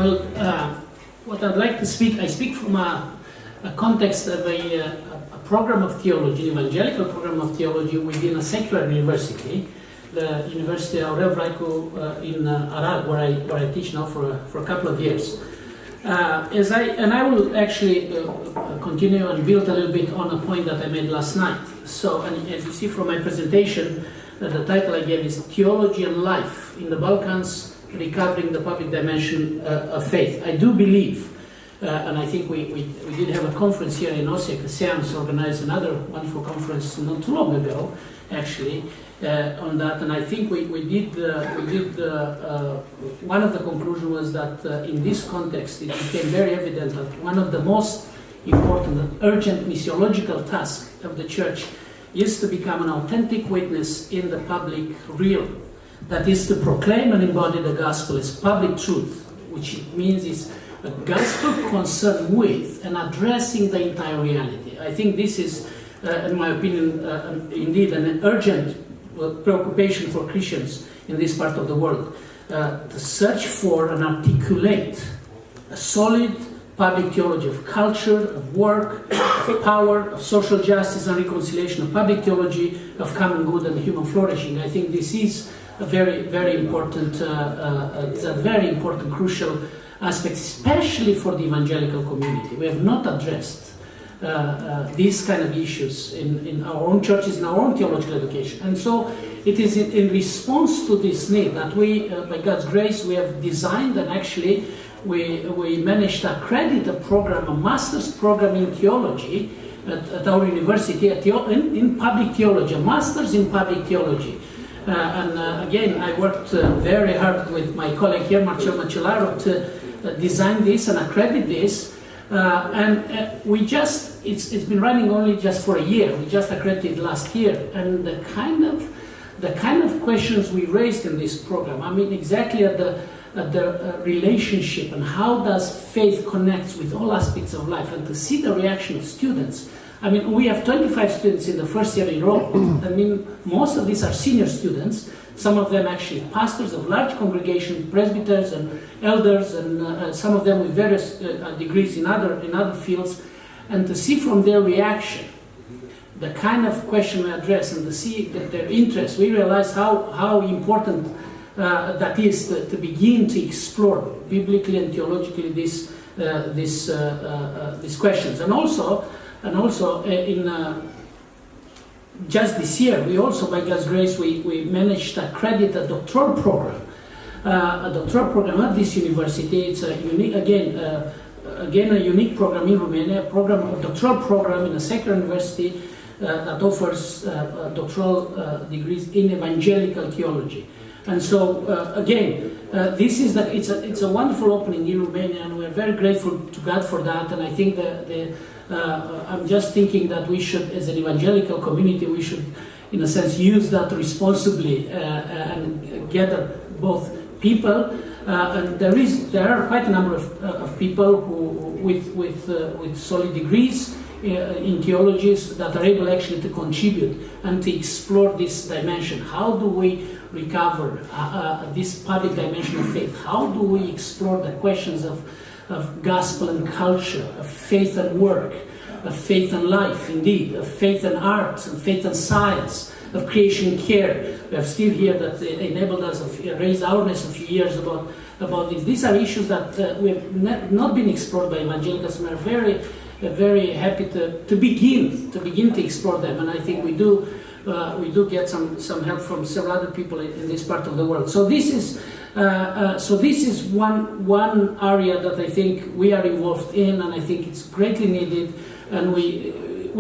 Well, what I'd like to speak, I speak from a context of a program of theology, an evangelical program of theology within a secular university, the University of Aurel Vlaicu in Arad, where I teach now for a couple of years. I will actually continue and build a little bit on a point that I made last night. So, and as you see from my presentation, the title I gave is Theology and Life in the Balkans, Recovering the Public Dimension of Faith. I do believe, and I think we did have a conference here in Osijek, SEAMS organized another wonderful conference not too long ago, actually, on that, and I think we did one of the conclusions was that in this context it became very evident that one of the most important and urgent missiological tasks of the Church is to become an authentic witness in the public realm. That is to proclaim and embody the gospel as public truth, which it means is a gospel concerned with and addressing the entire reality. I think this is, in my opinion, indeed an urgent preoccupation for Christians in this part of the world, to search for and articulate a solid public theology of culture, of work, of power, of social justice and reconciliation, of public theology of common good and human flourishing. I think this is a very important, it's a very important, crucial aspect, especially for the evangelical community. We have not addressed these kind of issues in our own churches, in our own theological education. And so it is in response to this need that we, by God's grace, we have designed and actually we managed to accredit a program, a master's program in theology at our university in public theology, a master's in public theology. Again, I worked very hard with my colleague here, Marcel Macellaro, to design this and accredit this. It's been running only just for a year. We just accredited last year. And the kind of questions we raised in this program, I mean, exactly at the relationship and how does faith connect with all aspects of life, and to see the reaction of students. I mean, we have 25 students in the first year enrollment. I mean, most of these are senior students, some of them actually pastors of large congregations, presbyters and elders, and some of them with various degrees in other fields. And to see from their reaction the kind of question we address and to see their interest, we realize how important that is to begin to explore biblically and theologically these questions. And also in just this year, we also, by God's grace, we managed to accredit a doctoral program. At this university. It's a unique, again a unique program in Romania, a doctoral program in a secular university that offers doctoral degrees in evangelical theology. And so this is it's a wonderful opening in Romania, and we're very grateful to God for that. And I think I'm just thinking that we should, as an evangelical community, we should, in a sense, use that responsibly and gather both people. And there are quite a number of people who, with solid degrees in theologies, that are able actually to contribute and to explore this dimension. How do we recover this public dimension of faith? How do we explore the questions of gospel and culture, of faith and work, of faith and life, indeed, of faith and art, of faith and science, of creation care? We have Steve here that enabled us, raised awareness a few years about this. These are issues that we have not been explored by evangelicals, and we're very happy to begin to explore them. And I think we do get some help from several other people in this part of the world. So this is one area that I think we are involved in, and I think it's greatly needed. And we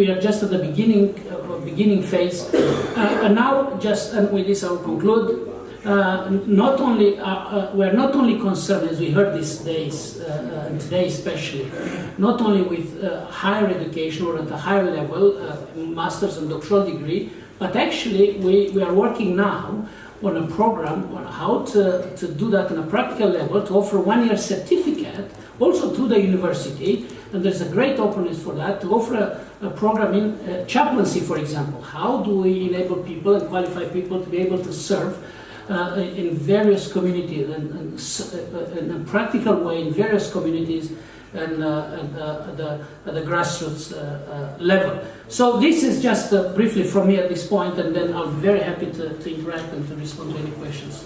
are just at the beginning phase. And now, and with this I'll conclude. We're not only concerned, as we heard these days, and today especially, not only with higher education or at a higher level, master's and doctoral degree, but actually we are working now on a program on how to do that on a practical level, to offer 1-year certificate also to the university, and there's a great openness for that, to offer a program in chaplaincy, for example. How do we enable people and qualify people to be able to serve in various communities, and in a practical way in various communities, and at the grassroots level. So this is just briefly from me at this point, and then I'll be very happy to interact and to respond to any questions.